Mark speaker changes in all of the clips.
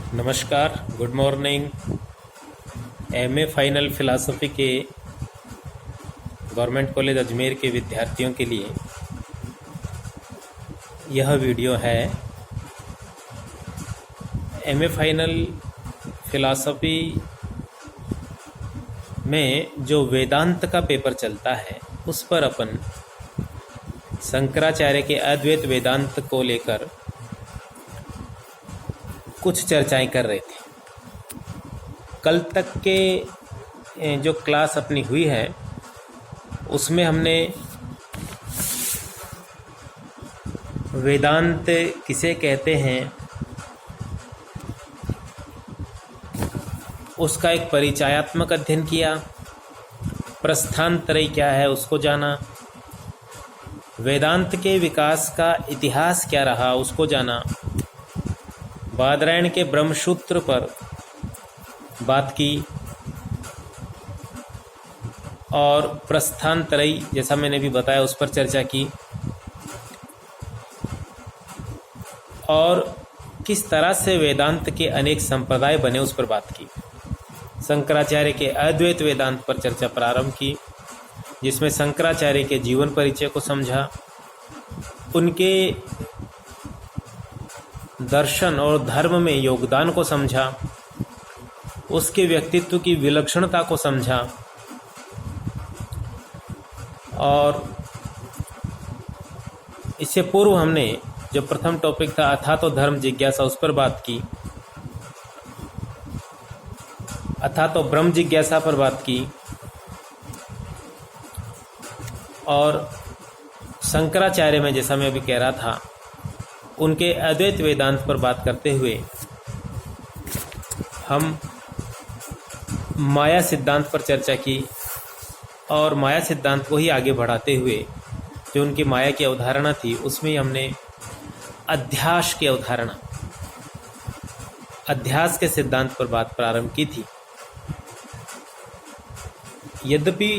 Speaker 1: नमस्कार, good morning. MA final philosophy के government college Ajmer के विद्यार्थियों के लिए यह वीडियो है। एमए फाइनल फ़िलासफ़ी में जो वेदांत का पेपर चलता है उस पर अपन शंकराचार्य के अद्वैत वेदांत को लेकर कुछ चर्चाएं कर रहे थे। कल तक के जो क्लास अपनी हुई है उसमें हमने वेदांत किसे कहते हैं उसका एक परिचयात्मक अध्ययन किया, प्रस्थानत्रय क्या है उसको जाना, वेदांत के विकास का इतिहास क्या रहा उसको जाना, बादरायण के ब्रह्मसूत्र पर बात की और प्रस्थानत्रय जैसा मैंने भी बताया उस पर चर्चा की और किस तरह से वेदांत के अनेक संप्रदाय बने उस पर बात की। शंकराचार्य के अद्वैत वेदांत पर चर्चा प्रारंभ की जिसमें शंकराचार्य के जीवन परिचय को समझा, उनके दर्शन और धर्म में योगदान को समझा, उसके व्यक्तित्व की विलक्षणता को समझा और इससे पूर्व हमने जो प्रथम टॉपिक था अथा तो धर्म जिज्ञासा उस पर बात की, अथा तो ब्रह्म जिज्ञासा पर बात की और शंकराचार्य में जैसा मैं अभी कह रहा था उनके अद्वैत वेदांत पर बात करते हुए हम माया सिद्धांत पर चर्चा की और माया सिद्धांत को ही आगे बढ़ाते हुए जो उनकी माया की अवधारणा थी उसमें हमने अध्यास की अवधारणा, अध्यास के सिद्धांत पर बात प्रारंभ की थी। यद्यपि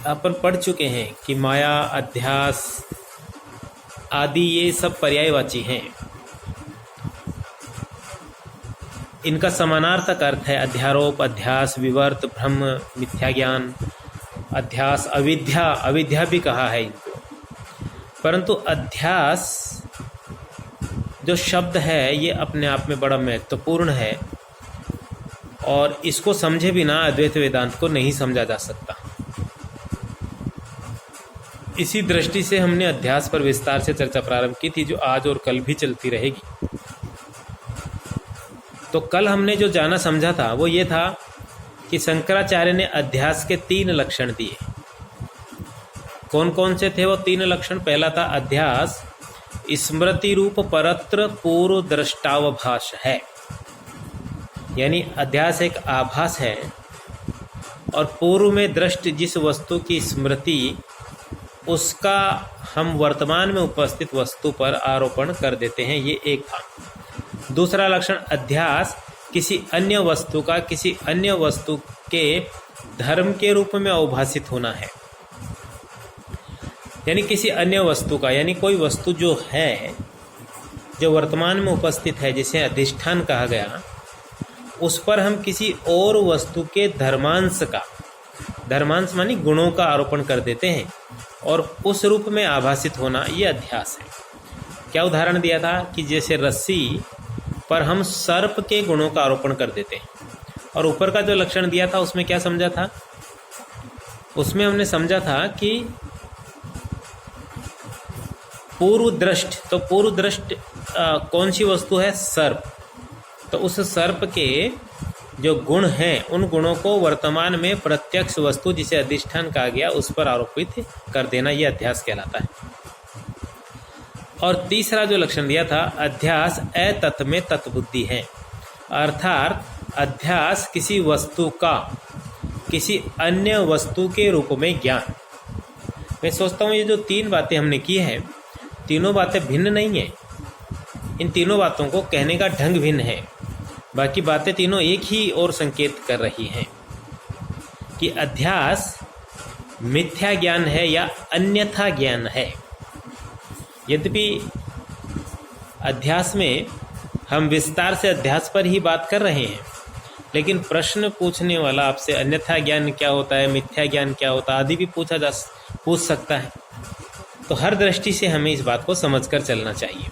Speaker 1: अपन पढ़ चुके हैं कि माया, अध्यास आदि ये सब पर्यायवाची हैं, इनका समानार्थक अर्थ है अध्यारोप, अध्यास, विवर्त, भ्रम, मिथ्या ज्ञान, अध्यास, अविद्या, अविद्या भी कहा है इनको। परंतु अध्यास जो शब्द है ये अपने आप में बड़ा महत्वपूर्ण है और इसको समझे बिना अद्वैत वेदांत को नहीं समझा जा सकता। इसी दृष्टि से हमने अध्यास पर विस्तार से चर्चा प्रारंभ की थी जो आज और कल भी चलती रहेगी। तो कल हमने जो जाना समझा था वो ये था कि शंकराचार्य ने अध्यास के 3 लक्षण दिए। कौन कौन से थे वो 3 लक्षण? पहला था अध्यास स्मृति रूप परत्र पूर्व दृष्टावभास है, यानी अध्यास एक आभास है और पूर्व में दृष्ट जिस वस्तु की स्मृति उसका हम वर्तमान में उपस्थित वस्तु पर आरोपण कर देते हैं, ये एक था। दूसरा लक्षण अध्यास किसी अन्य वस्तु का किसी अन्य वस्तु के धर्म के रूप में अवभाषित होना है, यानी किसी अन्य वस्तु का, यानी कोई वस्तु जो है जो वर्तमान में उपस्थित है जिसे अधिष्ठान कहा गया, उस पर हम किसी और वस्तु के धर्मांश का, धर्मांश मानी गुणों का आरोपण कर देते हैं और उस रूप में आभासित होना ये अध्यास है। क्या उदाहरण दिया था कि जैसे रस्सी पर हम सर्प के गुणों का आरोपण कर देते हैं और ऊपर का जो लक्षण दिया था उसमें क्या समझा था? उसमें हमने समझा था कि पूर्व दृष्ट, तो पूर्व दृष्ट कौन सी वस्तु है? सर्प। तो उस सर्प के जो गुण हैं उन गुणों को वर्तमान में प्रत्यक्ष वस्तु जिसे अधिष्ठान कहा गया उस पर आरोपित कर देना, ये अध्यास कहलाता है। और तीसरा जो लक्षण दिया था अध्यास अतत् में तत्बुद्धि है, अर्थात अध्यास किसी वस्तु का किसी अन्य वस्तु के रूप में ज्ञान। मैं सोचता हूँ ये जो 3 बातें हमने की हैं तीनों बातें भिन्न नहीं हैं, इन तीनों बातों को कहने का ढंग भिन्न है, बाकी बातें तीनों एक ही और संकेत कर रही हैं कि अध्यास मिथ्या ज्ञान है या अन्यथा ज्ञान है। यद्यपि अध्यास में हम विस्तार से अध्यास पर ही बात कर रहे हैं, लेकिन प्रश्न पूछने वाला आपसे अन्यथा ज्ञान क्या होता है, मिथ्या ज्ञान क्या होता है आदि भी पूछ सकता है। तो हर दृष्टि से हमें इस बात को समझकर चलना चाहिए।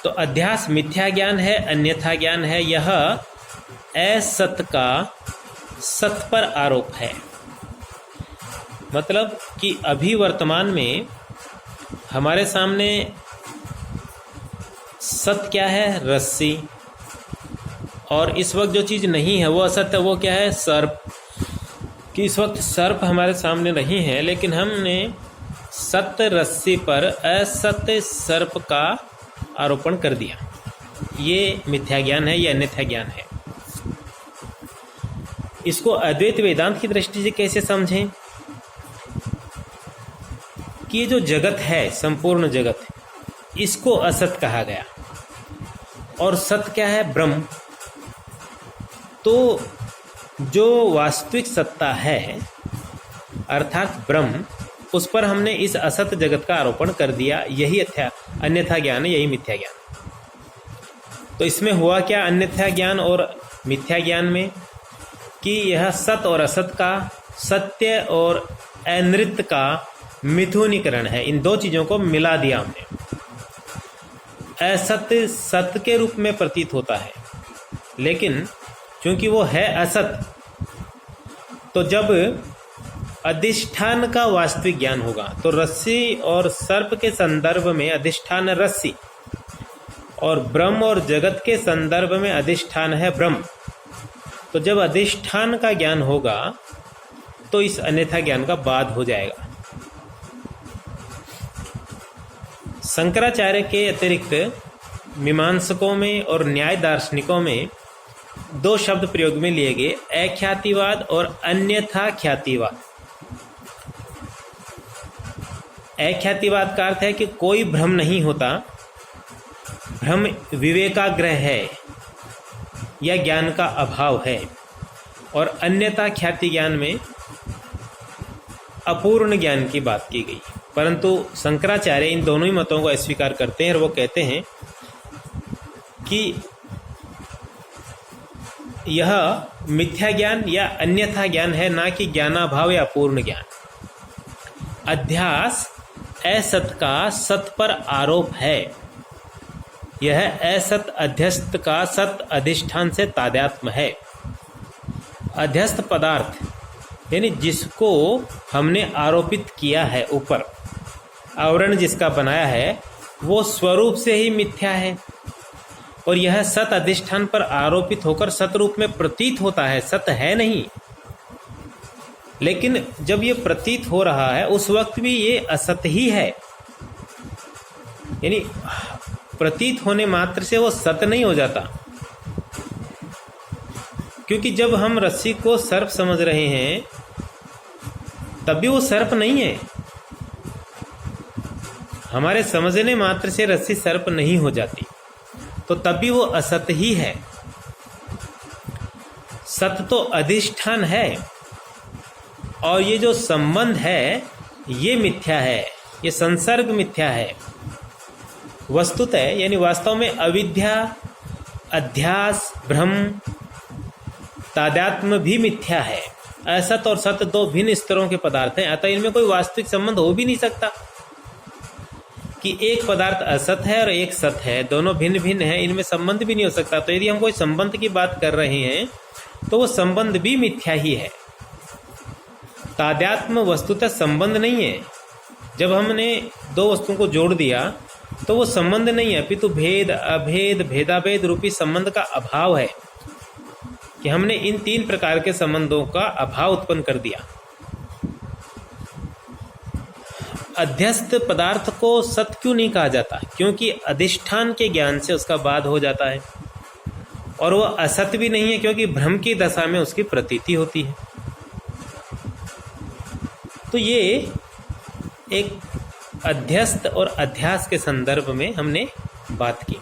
Speaker 1: तो अध्यास मिथ्या ज्ञान है, अन्यथा ज्ञान है। यह असत का सत पर आरोप है। मतलब कि अभी वर्तमान में हमारे सामने सत क्या है, रस्सी, और इस वक्त जो चीज़ नहीं है वो असत है, वो क्या है, सर्प। कि इस वक्त सर्प हमारे सामने नहीं है, लेकिन हमने सत्य रस्सी पर असत्य सर्प का आरोपण कर दिया। ये मिथ्या ज्ञान है, ये अन्यथा ज्ञान है। इसको अद्वैत वेदांत की दृष्टि से कैसे समझें कि ये जो जगत है, संपूर्ण जगत, इसको असत कहा गया और सत क्या है, ब्रह्म। तो जो वास्तविक सत्ता है अर्थात ब्रह्म, उस पर हमने इस असत जगत का आरोपण कर दिया। यही अन्यथा ज्ञान है, यही मिथ्या ज्ञान। तो इसमें हुआ क्या अन्यथा ज्ञान और मिथ्या ज्ञान में, कि यह सत और असत का, सत्य और अनृत का मिथुनीकरण है। इन दो चीज़ों को मिला दिया हमने। असत्य सत्य के रूप में प्रतीत होता है, लेकिन क्योंकि वो है असत, तो जब अधिष्ठान का वास्तविक ज्ञान होगा तो रस्सी और सर्प के संदर्भ में अधिष्ठान रस्सी, और ब्रह्म और जगत के संदर्भ में अधिष्ठान है ब्रह्म। तो जब अधिष्ठान का ज्ञान होगा तो इस अन्यथा ज्ञान का बाद हो जाएगा। शंकराचार्य के अतिरिक्त मीमांसकों में और न्याय दार्शनिकों में दो शब्द प्रयोग में लिए गए, अख्यातिवाद और अन्यथा ख्यातिवाद। अख्यातिवाद का अर्थ है कि कोई भ्रम नहीं होता, भ्रम विवेकाग्रह है या ज्ञान का अभाव है। और अन्यथा ख्याति ज्ञान में अपूर्ण ज्ञान की बात की गई। परंतु शंकराचार्य इन दोनों ही मतों को अस्वीकार करते हैं और वो कहते हैं कि यह मिथ्या ज्ञान या अन्यथा ज्ञान है, ना कि ज्ञानाभाव या अपूर्ण ज्ञान। अध्यास असत का सत पर आरोप है। यह असत अध्यस्त का सत अधिष्ठान से तादात्म्य है। अध्यस्त पदार्थ यानी जिसको हमने आरोपित किया है, ऊपर आवरण जिसका बनाया है, वो स्वरूप से ही मिथ्या है। और यह सत अधिष्ठान पर आरोपित होकर सत रूप में प्रतीत होता है, सत है नहीं। लेकिन जब ये प्रतीत हो रहा है उस वक्त भी ये असत ही है। यानी प्रतीत होने मात्र से वो सत नहीं हो जाता, क्योंकि जब हम रस्सी को सर्प समझ रहे हैं तब भी वो सर्प नहीं है। हमारे समझने मात्र से रस्सी सर्प नहीं हो जाती, तो तब भी वो असत ही है। सत तो अधिष्ठान है और ये जो संबंध है ये मिथ्या है, ये संसर्ग मिथ्या है। वस्तुतः यानी वास्तव में अविद्या, अध्यास, भ्रम, तादात्म्य भी मिथ्या है। असत और सत दो भिन्न स्तरों के पदार्थ हैं, अतः इनमें कोई वास्तविक संबंध हो भी नहीं सकता कि एक पदार्थ असत है और एक सत है, दोनों भिन्न भिन्न हैं, इनमें संबंध भी नहीं हो सकता। तो यदि हम कोई संबंध की बात कर रहे हैं तो वो संबंध भी मिथ्या ही है। तादात्म्य वस्तुतः संबंध नहीं है। जब हमने दो वस्तुओं को जोड़ दिया तो वो संबंध नहीं है, अपितु भेद, अभेद, भेदाभेद रूपी संबंध का अभाव है कि हमने इन तीन प्रकार के संबंधों का अभाव उत्पन्न कर दिया। अध्यस्त पदार्थ को सत क्यों नहीं कहा जाता? क्योंकि अधिष्ठान के ज्ञान से उसका बाद हो जाता है, और वह असत भी नहीं है क्योंकि भ्रम की दशा में उसकी प्रतीति होती है। तो ये एक अध्यस्त और अध्यास के संदर्भ में हमने बात की।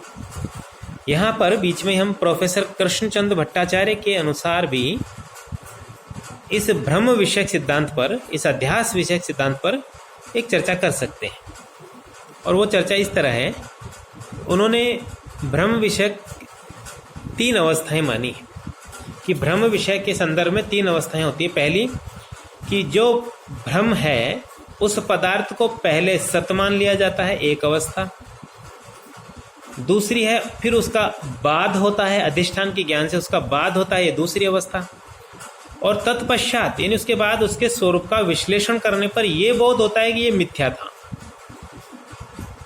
Speaker 1: यहाँ पर बीच में हम प्रोफेसर कृष्णचंद्र भट्टाचार्य के अनुसार भी इस भ्रम विषयक सिद्धांत पर, इस अध्यास विषयक सिद्धांत पर एक चर्चा कर सकते हैं। और वो चर्चा इस तरह है उन्होंने भ्रम विषय 3 अवस्थाएं मानी कि भ्रम विषय के संदर्भ में 3 अवस्थाएं होती है। पहली कि जो भ्रम है उस पदार्थ को पहले सत मान लिया जाता है, एक अवस्था। दूसरी है फिर उसका बाद होता है, अधिष्ठान के ज्ञान से उसका बाद होता है, ये दूसरी अवस्था। और तत्पश्चात यानी उसके बाद उसके स्वरूप का विश्लेषण करने पर यह बोध होता है कि ये मिथ्या था।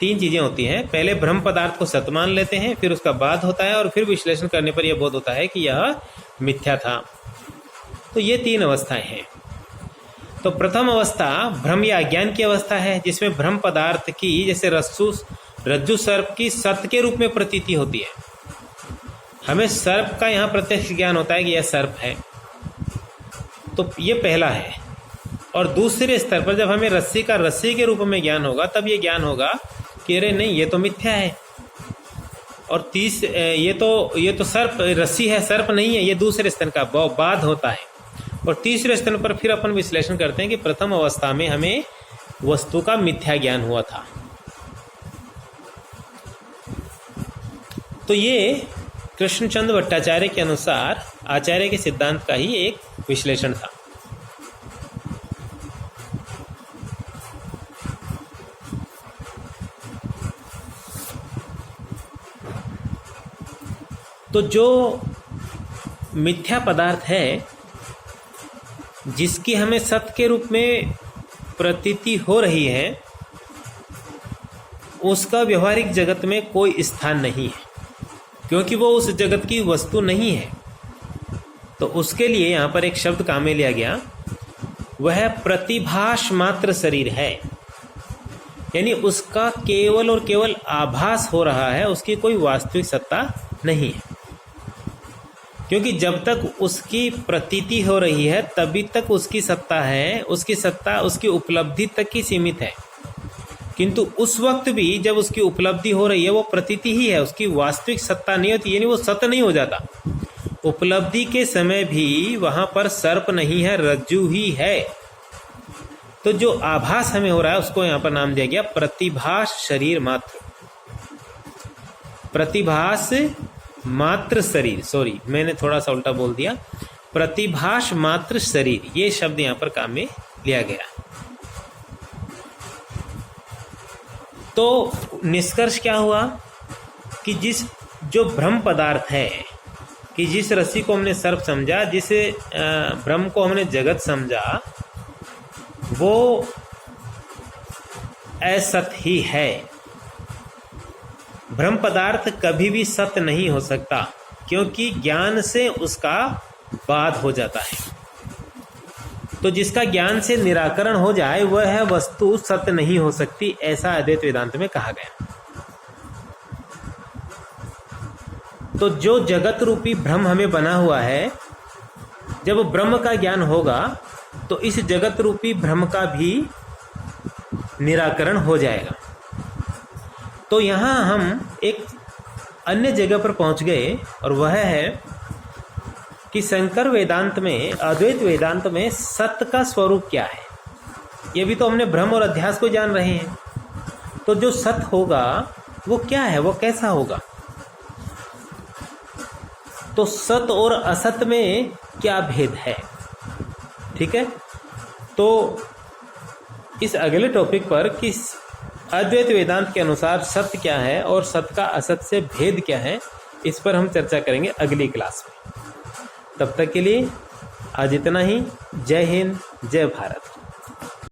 Speaker 1: 3 चीजें होती हैं, पहले भ्रम पदार्थ को सत मान लेते हैं, फिर उसका बाद होता है और फिर विश्लेषण करने पर यह बोध होता है कि यह मिथ्या था। तो ये 3 अवस्थाएं हैं। तो प्रथम अवस्था भ्रम या अज्ञान की अवस्था है, जिसमें भ्रम पदार्थ की जैसे रज्जु सर्प की सत्य के रूप में प्रतीति होती है। हमें सर्प का यहाँ प्रत्यक्ष ज्ञान होता है कि यह सर्प है, तो ये पहला है। और दूसरे स्तर पर जब हमें रस्सी का रस्सी के रूप में ज्ञान होगा, तब ये ज्ञान होगा कि अरे नहीं, ये तो मिथ्या है। और ये तो सर्प रस्सी है, सर्प नहीं है, ये दूसरे स्तर का बाद होता है। और तीसरे स्तर पर फिर अपन विश्लेषण करते हैं कि प्रथम अवस्था में हमें वस्तु का मिथ्या ज्ञान हुआ था। तो ये कृष्णचंद्र भट्टाचार्य के अनुसार आचार्य के सिद्धांत का ही एक विश्लेषण था। तो जो मिथ्या पदार्थ है जिसकी हमें सत्य के रूप में प्रतीति हो रही है, उसका व्यवहारिक जगत में कोई स्थान नहीं है, क्योंकि वो उस जगत की वस्तु नहीं है। तो उसके लिए यहाँ पर एक शब्द काम में लिया गया, वह प्रतिभास मात्र शरीर है। यानी उसका केवल और केवल आभास हो रहा है, उसकी कोई वास्तविक सत्ता नहीं है। क्योंकि जब तक उसकी प्रतीति हो रही है तभी तक उसकी सत्ता है, उसकी सत्ता उसकी उपलब्धि तक ही सीमित है। किंतु उस वक्त भी जब उसकी उपलब्धि हो रही है वो प्रतीति ही है, उसकी वास्तविक सत्ता नहीं होती, यानी वो सत्य नहीं हो जाता। उपलब्धि के समय भी वहां पर सर्प नहीं है, रज्जु ही है। तो जो आभास हमें हो रहा है उसको यहाँ पर नाम दिया गया प्रतिभास शरीर मात्र, प्रतिभास मात्र शरीर। सॉरी, मैंने थोड़ा सा उल्टा बोल दिया, प्रतिभास मात्र शरीर, ये शब्द यहाँ पर काम में लिया गया। तो निष्कर्ष क्या हुआ कि जो भ्रम पदार्थ है, कि जिस रस्सी को हमने सर्प समझा, जिस भ्रम को हमने जगत समझा, वो असत ही है। भ्रम पदार्थ कभी भी सत्य नहीं हो सकता, क्योंकि ज्ञान से उसका बाद हो जाता है। तो जिसका ज्ञान से निराकरण हो जाए वह वस्तु सत्य नहीं हो सकती, ऐसा अद्वैत वेदांत में कहा गया। तो जो जगत रूपी भ्रम हमें बना हुआ है, जब ब्रह्म का ज्ञान होगा तो इस जगत रूपी भ्रम का भी निराकरण हो जाएगा। तो यहाँ हम एक अन्य जगह पर पहुंच गए, और वह है कि शंकर वेदांत में, अद्वैत वेदांत में सत्य का स्वरूप क्या है। ये भी तो हमने भ्रम और अध्यास को जान रहे हैं। तो जो सत्य होगा वो क्या है, वो कैसा होगा। तो सत्य और असत्य में क्या भेद है, ठीक है। तो इस अगले टॉपिक पर कि अद्वैत वेदांत के अनुसार सत्य क्या है और सत्य का असत्य से भेद क्या है, इस पर हम चर्चा करेंगे अगली क्लास में। तब तक के लिए आज इतना ही। जय हिंद, जय भारत।